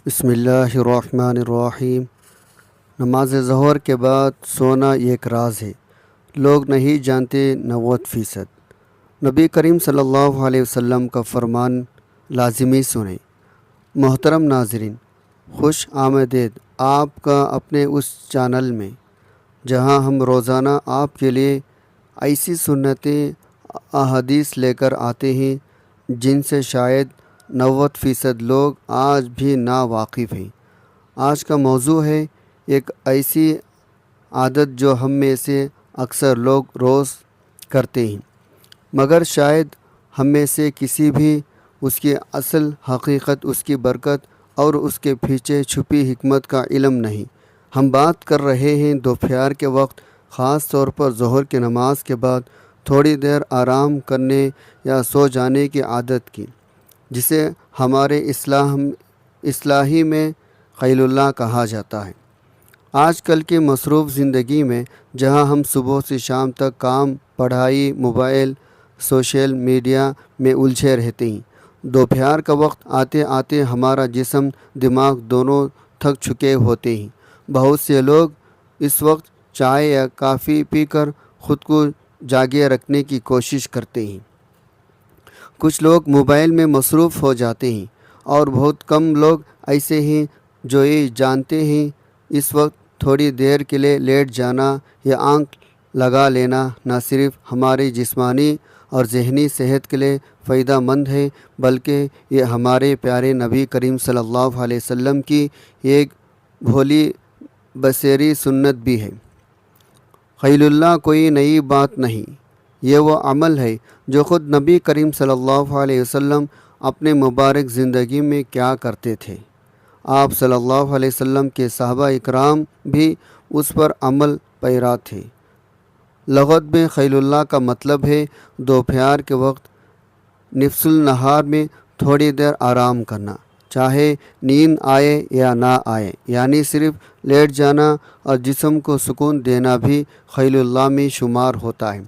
بسم اللہ الرحمن الرحیم۔ نماز ظہر کے بعد سونا ایک راز ہے، لوگ نہیں جانتے 90%۔ نبی کریم صلی اللہ علیہ وسلم کا فرمان لازمی سنیں۔ محترم ناظرین، خوش آمدید آپ کا اپنے اس چینل میں، جہاں ہم روزانہ آپ کے لیے ایسی سنتیں احادیث لے کر آتے ہیں جن سے شاید 90% لوگ آج بھی نا واقف ہیں۔ آج کا موضوع ہے ایک ایسی عادت جو ہم میں سے اکثر لوگ روز کرتے ہیں، مگر شاید ہم میں سے کسی بھی اس کی اصل حقیقت، اس کی برکت اور اس کے پیچھے چھپی حکمت کا علم نہیں۔ ہم بات کر رہے ہیں دوپہر کے وقت، خاص طور پر ظہر کی نماز کے بعد تھوڑی دیر آرام کرنے یا سو جانے کی عادت کی، جسے ہمارے اصطلاحی میں خیل اللہ کہا جاتا ہے۔ آج کل کی مصروف زندگی میں، جہاں ہم صبح سے شام تک کام، پڑھائی، موبائل، سوشل میڈیا میں الجھے رہتے ہیں، دوپہر کا وقت آتے آتے ہمارا جسم، دماغ دونوں تھک چکے ہوتے ہیں۔ بہت سے لوگ اس وقت چائے یا کافی پی کر خود کو جاگے رکھنے کی کوشش کرتے ہیں۔ کچھ لوگ موبائل میں مصروف ہو جاتے ہیں، اور بہت کم لوگ ایسے ہیں جو یہ جانتے ہیں اس وقت تھوڑی دیر کے لیے لیٹ جانا یا آنکھ لگا لینا نہ صرف ہماری جسمانی اور ذہنی صحت کے لیے فائدہ مند ہے، بلکہ یہ ہمارے پیارے نبی کریم صلی اللہ علیہ وسلم کی ایک بھولی بصیری سنت بھی ہے۔ خیل اللہ کوئی نئی بات نہیں، یہ وہ عمل ہے جو خود نبی کریم صلی اللہ علیہ وسلم اپنے مبارک زندگی میں کیا کرتے تھے۔ آپ صلی اللہ علیہ وسلم کے صحابہ اکرام بھی اس پر عمل پیرا تھے۔ لغت میں خیل اللہ کا مطلب ہے دوپہر کے وقت نصف النہار میں تھوڑی دیر آرام کرنا، چاہے نیند آئے یا نہ آئے، یعنی صرف لیٹ جانا اور جسم کو سکون دینا بھی خیل اللہ میں شمار ہوتا ہے۔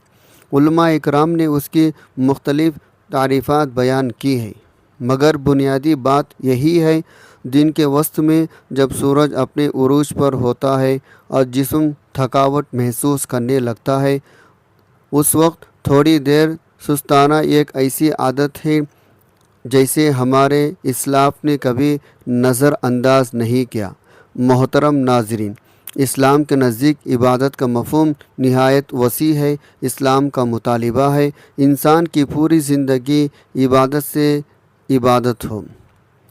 علماء اکرام نے اس کی مختلف تعریفات بیان کی ہیں، مگر بنیادی بات یہی ہے، دن کے وسط میں جب سورج اپنے عروج پر ہوتا ہے اور جسم تھکاوٹ محسوس کرنے لگتا ہے، اس وقت تھوڑی دیر سستانہ ایک ایسی عادت ہے جیسے ہمارے اسلاف نے کبھی نظر انداز نہیں کیا۔ محترم ناظرین، اسلام کے نزدیک عبادت کا مفہوم نہایت وسیع ہے۔ اسلام کا مطالبہ ہے انسان کی پوری زندگی عبادت سے عبادت ہو،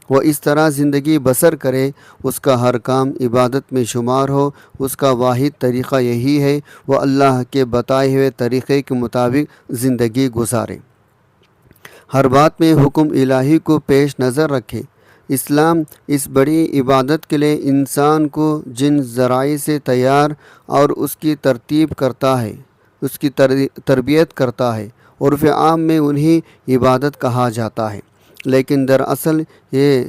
وہ اس طرح زندگی بسر کرے، اس کا ہر کام عبادت میں شمار ہو۔ اس کا واحد طریقہ یہی ہے، وہ اللہ کے بتائے ہوئے طریقے کے مطابق زندگی گزارے، ہر بات میں حکم الہی کو پیش نظر رکھے۔ اسلام اس بڑی عبادت کے لیے انسان کو جن ذرائع سے تیار اور اس کی ترتیب کرتا ہے، اس کی تربیت کرتا ہے، عرف عام میں انہیں عبادت کہا جاتا ہے، لیکن دراصل یہ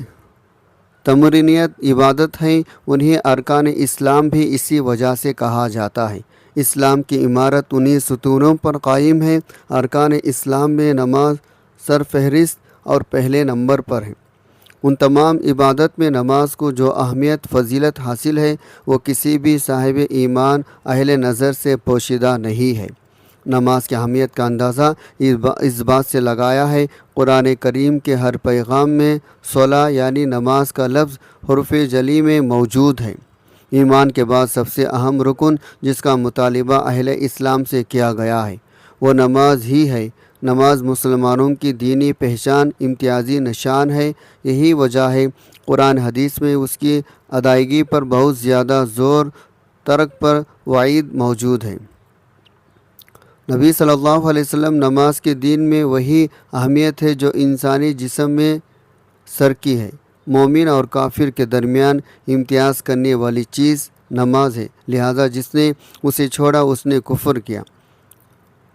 تمرینیت عبادت ہیں۔ انہیں ارکان اسلام بھی اسی وجہ سے کہا جاتا ہے۔ اسلام کی عمارت انہی ستونوں پر قائم ہے۔ ارکان اسلام میں نماز سرفہرست اور پہلے نمبر پر ہے۔ ان تمام عبادت میں نماز کو جو اہمیت فضیلت حاصل ہے، وہ کسی بھی صاحب ایمان اہل نظر سے پوشیدہ نہیں ہے۔ نماز کی اہمیت کا اندازہ اس بات سے لگایا ہے، قرآن کریم کے ہر پیغام میں صلاۃ یعنی نماز کا لفظ حرف جلی میں موجود ہے۔ ایمان کے بعد سب سے اہم رکن جس کا مطالبہ اہل اسلام سے کیا گیا ہے، وہ نماز ہی ہے۔ نماز مسلمانوں کی دینی پہچان، امتیازی نشان ہے۔ یہی وجہ ہے قرآن حدیث میں اس کی ادائیگی پر بہت زیادہ زور، ترک پر وعید موجود ہے۔ نبی صلی اللہ علیہ وسلم نماز کے دین میں وہی اہمیت ہے جو انسانی جسم میں سرکی ہے۔ مومن اور کافر کے درمیان امتیاز کرنے والی چیز نماز ہے، لہذا جس نے اسے چھوڑا اس نے کفر کیا۔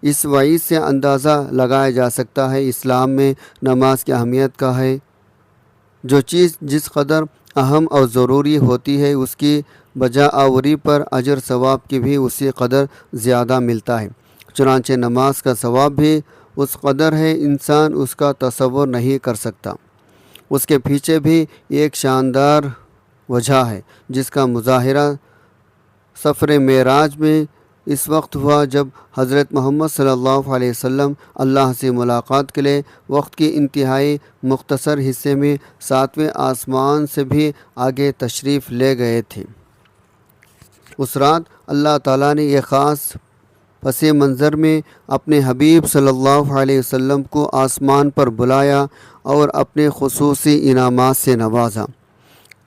اس وعید سے اندازہ لگایا جا سکتا ہے اسلام میں نماز کی اہمیت کا ہے۔ جو چیز جس قدر اہم اور ضروری ہوتی ہے، اس کی بجا آوری پر اجر ثواب کی بھی اسی قدر زیادہ ملتا ہے۔ چنانچہ نماز کا ثواب بھی اس قدر ہے، انسان اس کا تصور نہیں کر سکتا۔ اس کے پیچھے بھی ایک شاندار وجہ ہے جس کا مظاہرہ سفر معراج میں اس وقت ہوا جب حضرت محمد صلی اللہ علیہ وسلم اللہ سے ملاقات کے لیے وقت کی انتہائی مختصر حصے میں 7ویں آسمان سے بھی آگے تشریف لے گئے تھے۔ اس رات اللہ تعالیٰ نے یہ خاص پس منظر میں اپنے حبیب صلی اللہ علیہ وسلم کو آسمان پر بلایا اور اپنے خصوصی انعامات سے نوازا۔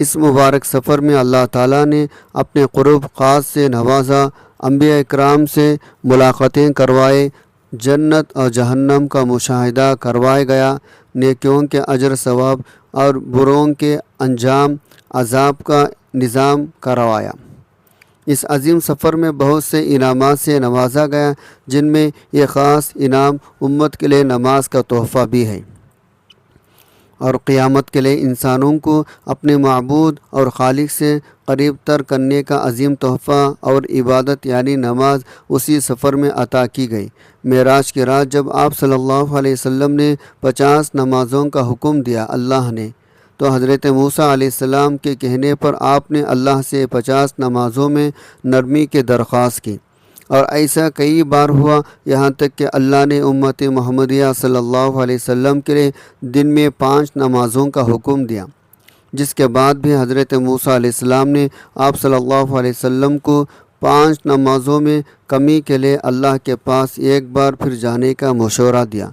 اس مبارک سفر میں اللہ تعالیٰ نے اپنے قرب خاص سے نوازا، انبیاء اکرام سے ملاقاتیں کروائے، جنت اور جہنم کا مشاہدہ کروایا گیا، نیکیوں کے اجر ثواب اور بروں کے انجام عذاب کا نظام کروایا۔ اس عظیم سفر میں بہت سے انعامات سے نوازا گیا، جن میں یہ خاص انعام امت کے لیے نماز کا تحفہ بھی ہے، اور قیامت کے لیے انسانوں کو اپنے معبود اور خالق سے قریب تر کرنے کا عظیم تحفہ اور عبادت یعنی نماز اسی سفر میں عطا کی گئی۔ معراج کی رات جب آپ صلی اللہ علیہ وسلم نے 50 نمازوں کا حکم دیا اللہ نے، تو حضرت موسیٰ علیہ السلام کے کہنے پر آپ نے اللہ سے 50 نمازوں میں نرمی کی درخواست کی، اور ایسا کئی بار ہوا، یہاں تک کہ اللہ نے امت محمدیہ صلی اللہ علیہ وسلم کے لیے دن میں 5 نمازوں کا حکم دیا، جس کے بعد بھی حضرت موسیٰ علیہ السلام نے آپ صلی اللہ علیہ وسلم کو 5 نمازوں میں کمی کے لیے اللہ کے پاس ایک بار پھر جانے کا مشورہ دیا،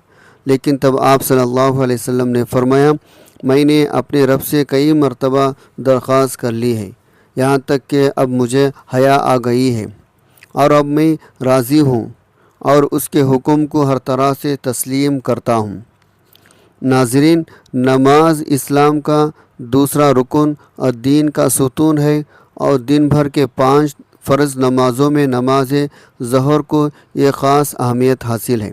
لیکن تب آپ صلی اللہ علیہ وسلم نے فرمایا، میں نے اپنے رب سے کئی مرتبہ درخواست کر لی ہے، یہاں تک کہ اب مجھے حیا آ گئی ہے، اور اب میں راضی ہوں اور اس کے حکم کو ہر طرح سے تسلیم کرتا ہوں۔ ناظرین، نماز اسلام کا دوسرا رکن اور دین کا ستون ہے، اور دن بھر کے 5 فرض نمازوں میں نماز ظہر کو یہ خاص اہمیت حاصل ہے۔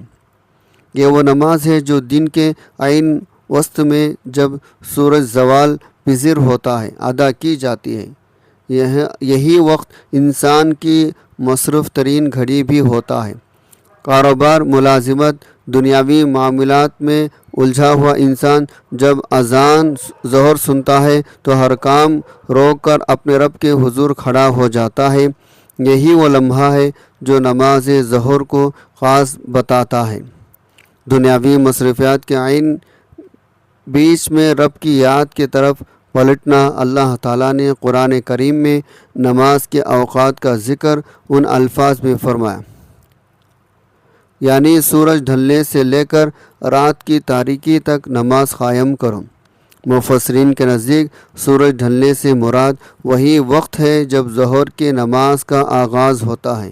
یہ وہ نماز ہے جو دن کے عین وسط میں جب سورج زوال پذیر ہوتا ہے ادا کی جاتی ہے۔ یہی وقت انسان کی مصروف ترین گھڑی بھی ہوتا ہے۔ کاروبار، ملازمت، دنیاوی معاملات میں الجھا ہوا انسان جب اذان ظہر سنتا ہے تو ہر کام روک کر اپنے رب کے حضور کھڑا ہو جاتا ہے۔ یہی وہ لمحہ ہے جو نماز ظہر کو خاص بتاتا ہے۔ دنیاوی مصروفیات کے عین بیچ میں رب کی یاد کی طرف پلٹنا۔ اللہ تعالیٰ نے قرآن کریم میں نماز کے اوقات کا ذکر ان الفاظ میں فرمایا، یعنی سورج ڈھلنے سے لے کر رات کی تاریکی تک نماز قائم کرو۔ مفسرین کے نزدیک سورج ڈھلنے سے مراد وہی وقت ہے جب ظہر کی نماز کا آغاز ہوتا ہے،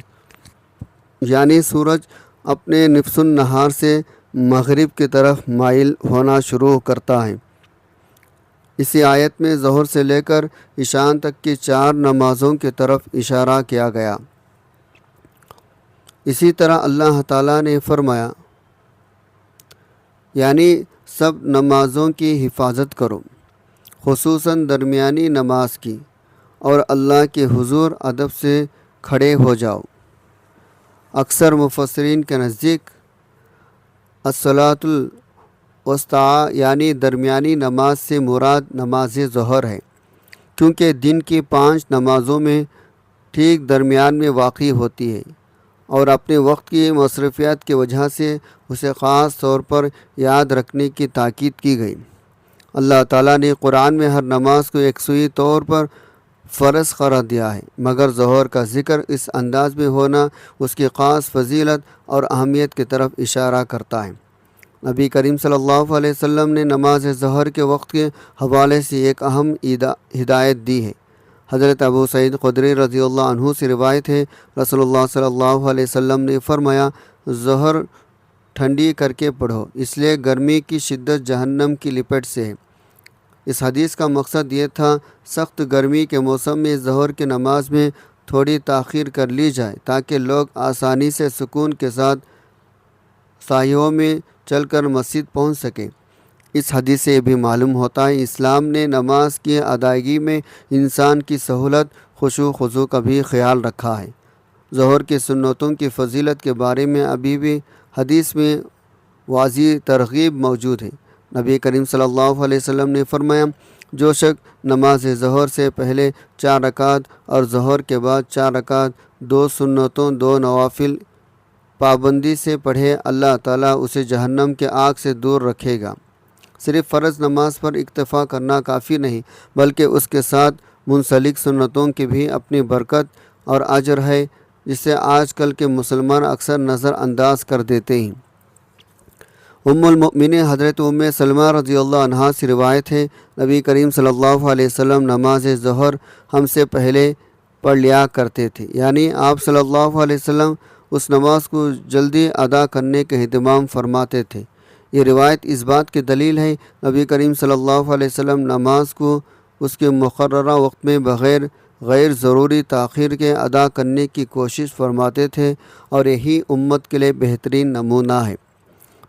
یعنی سورج اپنے نصف النہار سے مغرب کی طرف مائل ہونا شروع کرتا ہے۔ اسی آیت میں ظہر سے لے کر عشاء تک کی 4 نمازوں کی طرف اشارہ کیا گیا۔ اسی طرح اللہ تعالیٰ نے فرمایا، یعنی سب نمازوں کی حفاظت کرو، خصوصاً درمیانی نماز کی، اور اللہ کے حضور ادب سے کھڑے ہو جاؤ۔ اکثر مفسرین کے نزدیک الصلاۃ الوسطیٰ یعنی درمیانی نماز سے مراد نماز ظہر ہے، کیونکہ دن کی 5 نمازوں میں ٹھیک درمیان میں واقع ہوتی ہے، اور اپنے وقت کی مصروفیات کی وجہ سے اسے خاص طور پر یاد رکھنے کی تاکید کی گئی۔ اللہ تعالیٰ نے قرآن میں ہر نماز کو یکسوئی طور پر فرض قرار دیا ہے، مگر ظہر کا ذکر اس انداز میں ہونا اس کی خاص فضیلت اور اہمیت کی طرف اشارہ کرتا ہے۔ نبی کریم صلی اللہ علیہ وسلم نے نماز ظہر کے وقت کے حوالے سے ایک اہم ہدایت دی ہے۔ حضرت ابو سعید خدری رضی اللہ عنہ سے روایت ہے، رسول اللہ صلی اللہ علیہ وسلم نے فرمایا، ظہر ٹھنڈی کر کے پڑھو، اس لیے گرمی کی شدت جہنم کی لپٹ سے ہے۔ اس حدیث کا مقصد یہ تھا سخت گرمی کے موسم میں ظہر کی نماز میں تھوڑی تاخیر کر لی جائے تاکہ لوگ آسانی سے سکون کے ساتھ سایوں میں چل کر مسجد پہنچ سکیں۔ اس حدیث سے یہ بھی معلوم ہوتا ہے اسلام نے نماز کی ادائیگی میں انسان کی سہولت، خشوع خضوع کا بھی خیال رکھا ہے۔ ظہر کی سنتوں کی فضیلت کے بارے میں ابھی بھی حدیث میں واضح ترغیب موجود ہے۔ نبی کریم صلی اللہ علیہ وسلم نے فرمایا، جو شخص نماز ظہر سے پہلے 4 رکعت اور ظہر کے بعد 4 رکعت 2 سنتوں 2 نوافل پابندی سے پڑھے، اللہ تعالیٰ اسے جہنم کے آگ سے دور رکھے گا۔ صرف فرض نماز پر اکتفا کرنا کافی نہیں، بلکہ اس کے ساتھ منسلک سنتوں کی بھی اپنی برکت اور اجر ہے، جسے آج کل کے مسلمان اکثر نظر انداز کر دیتے ہیں۔ ام المؤمنین حضرت ام سلمہ رضی اللہ عنہا سے روایت ہے، نبی کریم صلی اللہ علیہ وسلم نماز ظہر ہم سے پہلے پڑھ لیا کرتے تھے، یعنی آپ صلی اللہ علیہ وسلم اس نماز کو جلدی ادا کرنے کا اہتمام فرماتے تھے۔ یہ روایت اس بات کی دلیل ہے، نبی کریم صلی اللہ علیہ وسلم نماز کو اس کے مقررہ وقت میں بغیر غیر ضروری تاخیر کے ادا کرنے کی کوشش فرماتے تھے، اور یہی امت کے لیے بہترین نمونہ ہے۔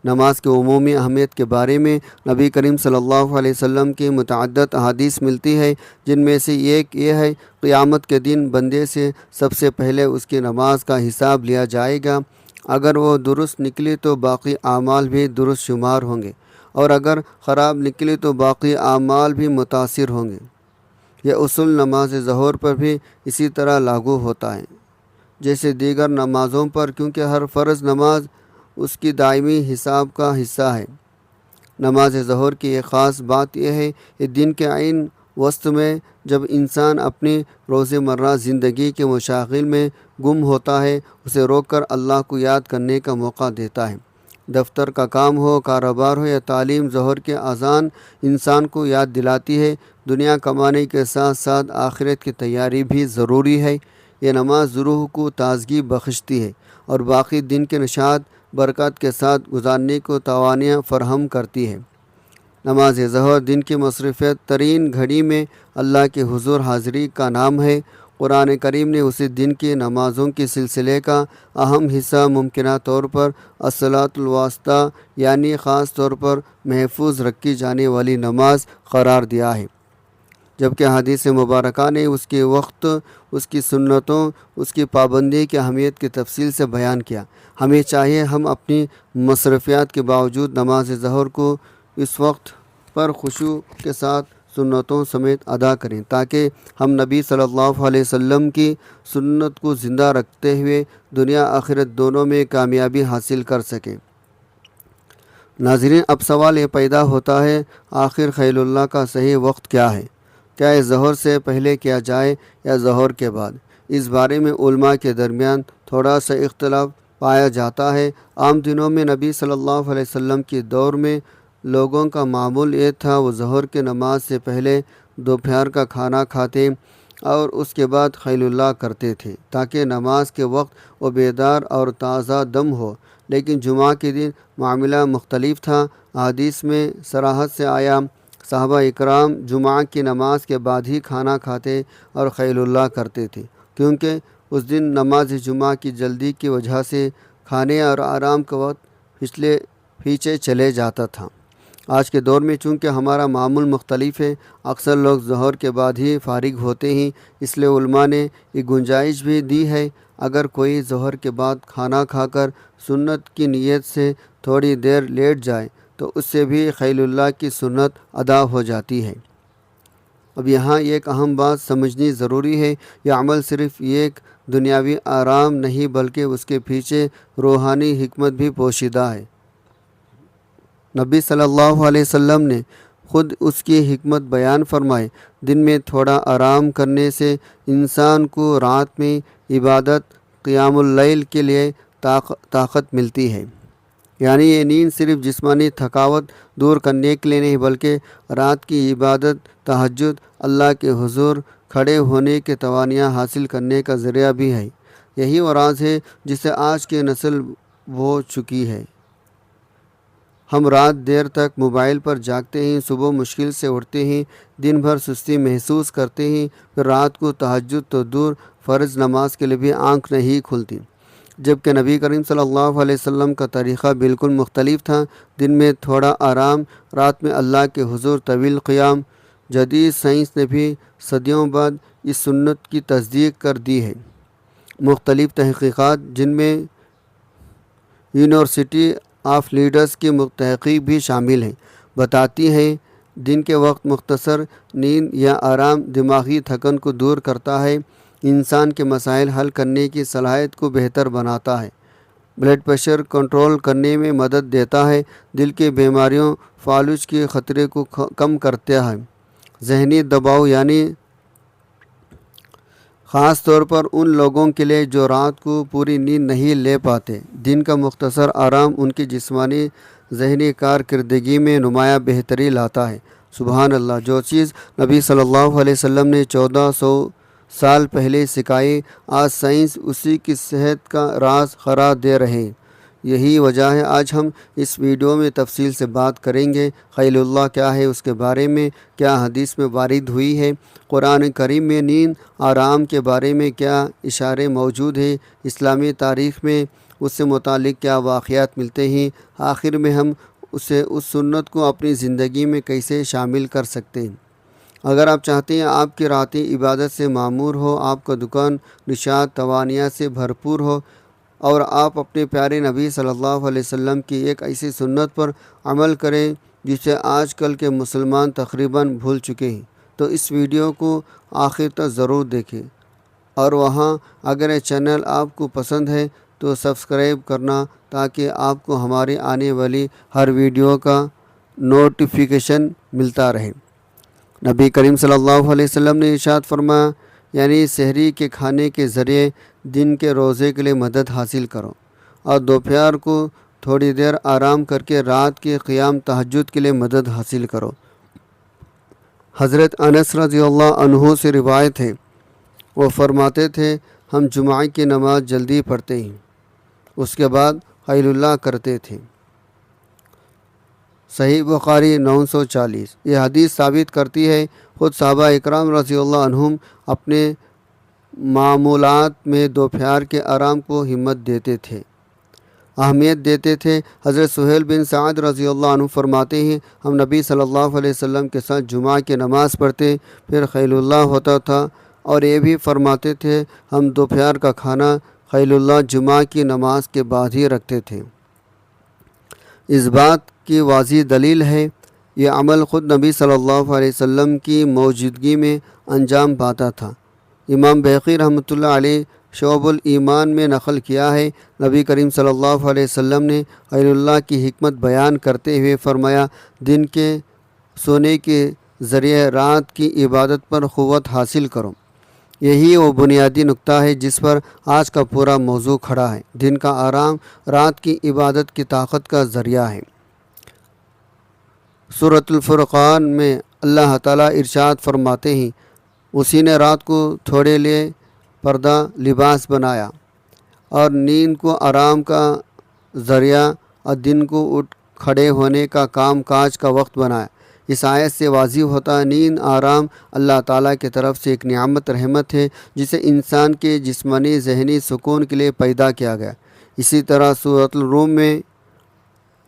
نماز کی عمومی اہمیت کے بارے میں نبی کریم صلی اللہ علیہ وسلم کی متعدد احادیث ملتی ہے، جن میں سے ایک یہ ہے، قیامت کے دن بندے سے سب سے پہلے اس کی نماز کا حساب لیا جائے گا۔ اگر وہ درست نکلی تو باقی اعمال بھی درست شمار ہوں گے، اور اگر خراب نکلی تو باقی اعمال بھی متاثر ہوں گے۔ یہ اصول نماز ظہر پر بھی اسی طرح لاگو ہوتا ہے جیسے دیگر نمازوں پر، کیونکہ ہر فرض نماز اس کی دائمی حساب کا حصہ ہے۔ نماز ظہر کی ایک خاص بات یہ ہے کہ دن کے عین وسط میں جب انسان اپنی روزمرہ زندگی کے مشاغل میں گم ہوتا ہے، اسے روک کر اللہ کو یاد کرنے کا موقع دیتا ہے۔ دفتر کا کام ہو، کاروبار ہو یا تعلیم، ظہر کی اذان انسان کو یاد دلاتی ہے دنیا کمانے کے ساتھ ساتھ آخرت کی تیاری بھی ضروری ہے۔ یہ نماز روح کو تازگی بخشتی ہے اور باقی دن کے نشاط برکات کے ساتھ گزارنے کو توانائی فراہم کرتی ہے۔ نماز ظہر دن کی مصروفیت ترین گھڑی میں اللہ کے حضور حاضری کا نام ہے۔ قرآن کریم نے اسی دن کی نمازوں کے سلسلے کا اہم حصہ ممکنہ طور پر الصلاۃ الوسطیٰ، یعنی خاص طور پر محفوظ رکھی جانے والی نماز قرار دیا ہے، جبکہ حدیث مبارکہ نے اس کے وقت، اس کی سنتوں، اس کی پابندی کی اہمیت کی تفصیل سے بیان کیا۔ ہمیں چاہیے ہم اپنی مصروفیات کے باوجود نماز ظہر کو اس وقت پر خشوع کے ساتھ سنتوں سمیت ادا کریں، تاکہ ہم نبی صلی اللہ علیہ وسلم کی سنت کو زندہ رکھتے ہوئے دنیا آخرت دونوں میں کامیابی حاصل کر سکیں۔ ناظرین، اب سوال یہ پیدا ہوتا ہے، آخر خیل اللہ کا صحیح وقت کیا ہے؟ کیا یہ ظہر سے پہلے کیا جائے یا ظہر کے بعد؟ اس بارے میں علماء کے درمیان تھوڑا سا اختلاف پایا جاتا ہے۔ عام دنوں میں نبی صلی اللہ علیہ وسلم کے دور میں لوگوں کا معمول یہ تھا، وہ ظہر کی نماز سے پہلے دوپہر کا کھانا کھاتے اور اس کے بعد خیل اللہ کرتے تھے، تاکہ نماز کے وقت وہ بیدار اور تازہ دم ہو۔ لیکن جمعہ کے دن معاملہ مختلف تھا۔ حدیث میں صراحت سے آیا، صحابہ اکرام جمعہ کی نماز کے بعد ہی کھانا کھاتے اور خیل اللہ کرتے تھے، کیونکہ اس دن نماز جمعہ کی جلدی کی وجہ سے کھانے اور آرام کا وقت پیچھے چلے جاتا تھا۔ آج کے دور میں چونکہ ہمارا معمول مختلف ہے، اکثر لوگ ظہر کے بعد ہی فارغ ہوتے ہیں، اس لیے علماء نے یہ گنجائش بھی دی ہے، اگر کوئی ظہر کے بعد کھانا کھا کر سنت کی نیت سے تھوڑی دیر لیٹ جائے تو اس سے بھی خیل اللہ کی سنت ادا ہو جاتی ہے۔ اب یہاں ایک اہم بات سمجھنی ضروری ہے، یہ عمل صرف ایک دنیاوی آرام نہیں بلکہ اس کے پیچھے روحانی حکمت بھی پوشیدہ ہے۔ نبی صلی اللہ علیہ وسلم نے خود اس کی حکمت بیان فرمائے، دن میں تھوڑا آرام کرنے سے انسان کو رات میں عبادت قیام اللیل کے لیے طاقت ملتی ہے، یعنی یہ نیند صرف جسمانی تھکاوٹ دور کرنے کے لیے نہیں بلکہ رات کی عبادت، تہجد، اللہ کے حضور کھڑے ہونے کے توانائی حاصل کرنے کا ذریعہ بھی ہے۔ یہی وہ راز ہے جسے آج کی نسل بھو چکی ہے۔ ہم رات دیر تک موبائل پر جاگتے ہیں، صبح مشکل سے اٹھتے ہیں، دن بھر سستی محسوس کرتے ہیں، پھر رات کو تہجد تو دور فرض نماز کے لیے بھی آنکھ نہیں کھلتی، جبکہ نبی کریم صلی اللہ علیہ وسلم کا طریقہ بالکل مختلف تھا۔ دن میں تھوڑا آرام، رات میں اللہ کے حضور طویل قیام۔ جدید سائنس نے بھی صدیوں بعد اس سنت کی تصدیق کر دی ہے۔ مختلف تحقیقات، جن میں یونیورسٹی آف لیڈرز کی تحقیق بھی شامل ہیں، بتاتی ہے دن کے وقت مختصر نیند یا آرام دماغی تھکن کو دور کرتا ہے، انسان کے مسائل حل کرنے کی صلاحیت کو بہتر بناتا ہے، بلڈ پریشر کنٹرول کرنے میں مدد دیتا ہے، دل کی بیماریوں فالج کے خطرے کو کم کرتا ہے، ذہنی دباؤ یعنی خاص طور پر ان لوگوں کے لیے جو رات کو پوری نیند نہیں لے پاتے، دن کا مختصر آرام ان کی جسمانی ذہنی کارکردگی میں نمایاں بہتری لاتا ہے۔ سبحان اللہ، جو چیز نبی صلی اللہ علیہ وسلم نے 1400 سال پہلے سکھائی، آج سائنس اسی کی صحت کا راز قرار دے رہے ہیں۔ یہی وجہ ہے آج ہم اس ویڈیو میں تفصیل سے بات کریں گے۔ خیل اللہ کیا ہے، اس کے بارے میں کیا حدیث میں وارد ہوئی ہے، قرآن کریم میں نیند آرام کے بارے میں کیا اشارے موجود ہیں، اسلامی تاریخ میں اس سے متعلق کیا واقعات ملتے ہیں، آخر میں ہم اس سنت کو اپنی زندگی میں کیسے شامل کر سکتے ہیں۔ اگر آپ چاہتے ہیں آپ کی راتیں عبادت سے معمور ہو، آپ کا دکان نشاط توانیات سے بھرپور ہو، اور آپ اپنے پیارے نبی صلی اللہ علیہ وسلم کی ایک ایسی سنت پر عمل کریں جسے آج کل کے مسلمان تقریباً بھول چکے ہیں، تو اس ویڈیو کو آخر تک ضرور دیکھیں، اور وہاں اگر یہ چینل آپ کو پسند ہے تو سبسکرائب کرنا تاکہ آپ کو ہماری آنے والی ہر ویڈیو کا نوٹیفیکیشن ملتا رہے۔ نبی کریم صلی اللہ علیہ وسلم نے ارشاد فرمایا، یعنی سحری کے کھانے کے ذریعے دن کے روزے کے لیے مدد حاصل کرو، اور دوپہر کو تھوڑی دیر آرام کر کے رات کے قیام تہجد کے لیے مدد حاصل کرو۔ حضرت انس رضی اللہ عنہ سے روایت ہے، وہ فرماتے تھے ہم جمعہ کی نماز جلدی پڑھتے ہیں، اس کے بعد خیل اللہ کرتے تھے۔ صحیح بخاری 940۔ یہ حدیث ثابت کرتی ہے خود صحابہ اکرام رضی اللہ عنہم اپنے معمولات میں دوپہر کے آرام کو ہمت دیتے تھے، اہمیت دیتے تھے۔ حضرت سہیل بن سعد رضی اللہ عنہ فرماتے ہیں ہم نبی صلی اللہ علیہ وسلم کے ساتھ جمعہ کی نماز پڑھتے، پھر خیل اللہ ہوتا تھا، اور یہ بھی فرماتے تھے ہم دوپہر کا کھانا خیل اللہ جمعہ کی نماز کے بعد ہی رکھتے تھے۔ اس بات کی واضح دلیل ہے یہ عمل خود نبی صلی اللہ علیہ وسلم کی موجودگی میں انجام پاتا تھا۔ امام بحقی رحمۃ اللہ علیہ شعب الایمان میں نقل کیا ہے، نبی کریم صلی اللہ علیہ وسلم نے خیل اللہ کی حکمت بیان کرتے ہوئے فرمایا، دن کے سونے کے ذریعے رات کی عبادت پر قوت حاصل کرو۔ یہی وہ بنیادی نقطہ ہے جس پر آج کا پورا موضوع کھڑا ہے۔ دن کا آرام رات کی عبادت کی طاقت کا ذریعہ ہے۔ سورۃ الفرقان میں اللہ تعالیٰ ارشاد فرماتے ہیں، اسی نے رات کو تھوڑے لیے پردہ لباس بنایا اور نیند کو آرام کا ذریعہ اور دن کو اٹھ کھڑے ہونے کا کام کاج کا وقت بنایا۔ اس آیت سے واضح ہوتا ہے نیند آرام اللہ تعالیٰ کی طرف سے ایک نعمت رحمت ہے جسے انسان کے جسمانی ذہنی سکون کے لیے پیدا کیا گیا۔ اسی طرح سورۃ الروم میں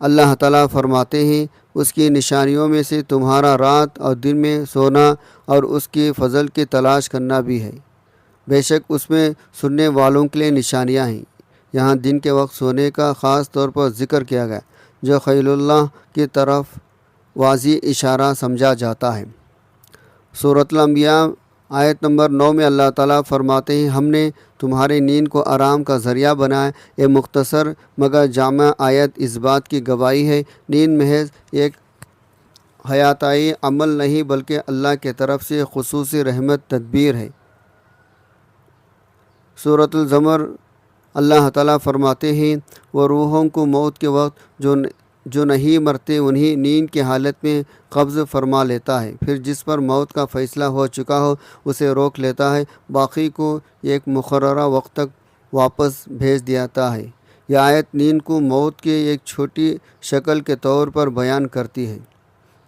اللہ تعالیٰ فرماتے ہیں، اس کی نشانیوں میں سے تمہارا رات اور دن میں سونا اور اس کی فضل کی تلاش کرنا بھی ہے، بے شک اس میں سننے والوں کے لیے نشانیاں ہیں۔ یہاں دن کے وقت سونے کا خاص طور پر ذکر کیا گیا، جو خیل اللہ کی طرف واضح اشارہ سمجھا جاتا ہے۔ سورۃ الانبیاء آیت نمبر 9 میں اللہ تعالیٰ فرماتے ہیں، ہم نے تمہاری نیند کو آرام کا ذریعہ بنایا۔ یہ مختصر مگر جامع آیت اس بات کی گواہی ہے، نیند محض ایک حیاتائی عمل نہیں بلکہ اللہ کی طرف سے خصوصی رحمت تدبیر ہے۔ سورۃ الزمر اللہ تعالیٰ فرماتے ہیں، وہ روحوں کو موت کے وقت جو نہیں مرتے انہیں نیند کی حالت میں قبض فرما لیتا ہے، پھر جس پر موت کا فیصلہ ہو چکا ہو اسے روک لیتا ہے، باقی کو ایک مقررہ وقت تک واپس بھیج دیتا ہے۔ یہ آیت نیند کو موت کی ایک چھوٹی شکل کے طور پر بیان کرتی ہے،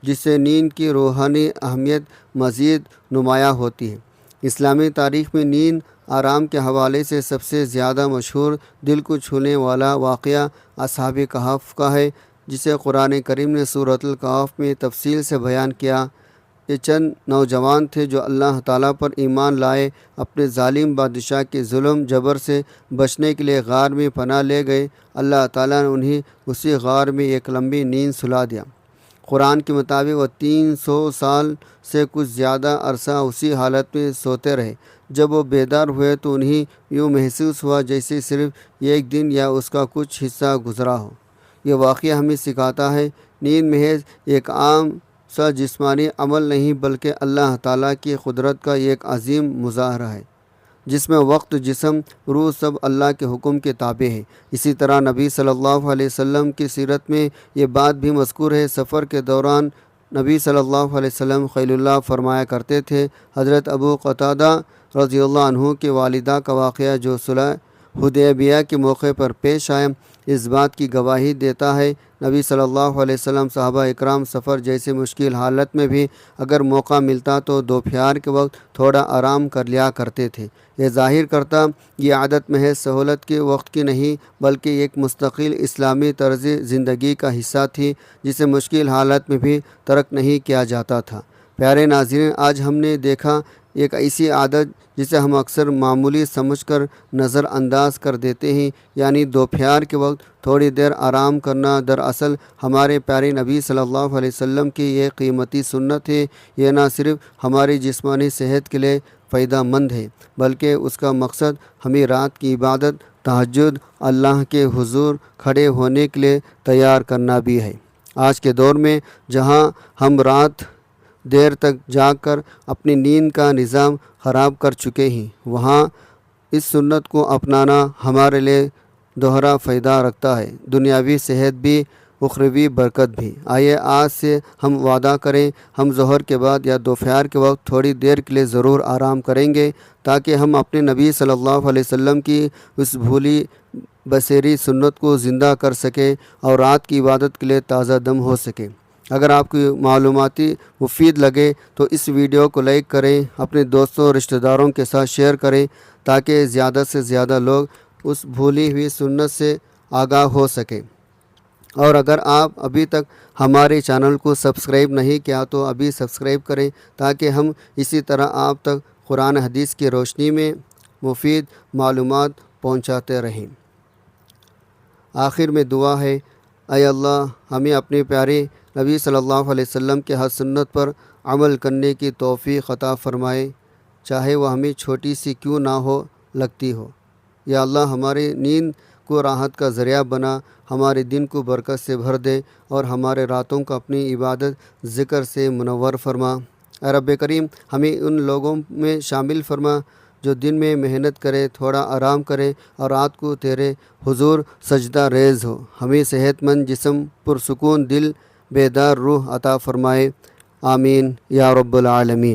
جس سے نیند کی روحانی اہمیت مزید نمایاں ہوتی ہے۔ اسلامی تاریخ میں نیند آرام کے حوالے سے سب سے زیادہ مشہور دل کو چھونے والا واقعہ اصحاب کہف کا ہے، جسے قرآن کریم نے سورۃ الکہف میں تفصیل سے بیان کیا۔ یہ چند نوجوان تھے جو اللہ تعالیٰ پر ایمان لائے، اپنے ظالم بادشاہ کے ظلم جبر سے بچنے کے لیے غار میں پناہ لے گئے۔ اللہ تعالیٰ نے انہیں اسی غار میں ایک لمبی نیند سلا دیا۔ قرآن کے مطابق وہ 300 سال سے کچھ زیادہ عرصہ اسی حالت میں سوتے رہے۔ جب وہ بیدار ہوئے تو انہیں یوں محسوس ہوا جیسے صرف ایک دن یا اس کا کچھ حصہ گزرا ہو۔ یہ واقعہ ہمیں سکھاتا ہے نیند محض ایک عام سا جسمانی عمل نہیں بلکہ اللہ تعالیٰ کی قدرت کا ایک عظیم مظاہرہ ہے، جس میں وقت، جسم، روح سب اللہ کے حکم کے تابع ہے۔ اسی طرح نبی صلی اللہ علیہ وسلم کی سیرت میں یہ بات بھی مذکور ہے۔ سفر کے دوران نبی صلی اللہ علیہ وسلم خلیل اللہ فرمایا کرتے تھے۔ حضرت ابو قتادہ رضی اللہ عنہ کی والدہ کا واقعہ جو صلح حدیبیہ کے موقع پر پیش آیا اس بات کی گواہی دیتا ہے۔ نبی صلی اللہ علیہ وسلم صحابہ اکرام سفر جیسے مشکل حالت میں بھی اگر موقع ملتا تو دوپہر کے وقت تھوڑا آرام کر لیا کرتے تھے۔ یہ ظاہر کرتا یہ عادت محض سہولت کے وقت کی نہیں بلکہ ایک مستقل اسلامی طرز زندگی کا حصہ تھی جسے مشکل حالت میں بھی ترک نہیں کیا جاتا تھا۔ پیارے ناظرین، آج ہم نے دیکھا ایک ایسی عادت جسے ہم اکثر معمولی سمجھ کر نظر انداز کر دیتے ہیں، یعنی دوپہر کے وقت تھوڑی دیر آرام کرنا۔ دراصل ہمارے پیارے نبی صلی اللہ علیہ وسلم کی یہ قیمتی سنت ہے۔ یہ نہ صرف ہماری جسمانی صحت کے لیے فائدہ مند ہے بلکہ اس کا مقصد ہمیں رات کی عبادت، تہجد، اللہ کے حضور کھڑے ہونے کے لیے تیار کرنا بھی ہے۔ آج کے دور میں جہاں ہم رات دیر تک جاگ کر اپنی نیند کا نظام خراب کر چکے ہیں، وہاں اس سنت کو اپنانا ہمارے لیے دوہرا فائدہ رکھتا ہے، دنیاوی صحت بھی، اخروی برکت بھی۔ آئیے آج سے ہم وعدہ کریں ہم ظہر کے بعد یا دوپہر کے وقت تھوڑی دیر کے لیے ضرور آرام کریں گے تاکہ ہم اپنے نبی صلی اللہ علیہ وسلم کی اس بھولی بصیری سنت کو زندہ کر سکیں اور رات کی عبادت کے لیے تازہ دم ہو سکیں۔ اگر آپ کی معلوماتی مفید لگے تو اس ویڈیو کو لائک کریں، اپنے دوستوں اور رشتہ داروں کے ساتھ شیئر کریں تاکہ زیادہ سے زیادہ لوگ اس بھولی ہوئی سنت سے آگاہ ہو سکیں۔ اور اگر آپ ابھی تک ہمارے چینل کو سبسکرائب نہیں کیا تو ابھی سبسکرائب کریں تاکہ ہم اسی طرح آپ تک قرآن حدیث کی روشنی میں مفید معلومات پہنچاتے رہیں۔ آخر میں دعا ہے، اے اللہ ہمیں اپنے پیارے نبی صلی اللہ علیہ وسلم کے ہر سنت پر عمل کرنے کی توفیق عطا فرمائے، چاہے وہ ہمیں چھوٹی سی کیوں نہ ہو لگتی ہو۔ یا اللہ ہمارے نیند کو راحت کا ذریعہ بنا، ہمارے دن کو برکت سے بھر دے اور ہمارے راتوں کو اپنی عبادت ذکر سے منور فرما۔ اے رب کریم ہمیں ان لوگوں میں شامل فرما جو دن میں محنت کرے، تھوڑا آرام کرے اور رات کو تیرے حضور سجدہ ریز ہو۔ ہمیں صحت مند جسم، پرسکون دل، بیدار روح عطا فرمائے۔ آمین یا رب العالمین۔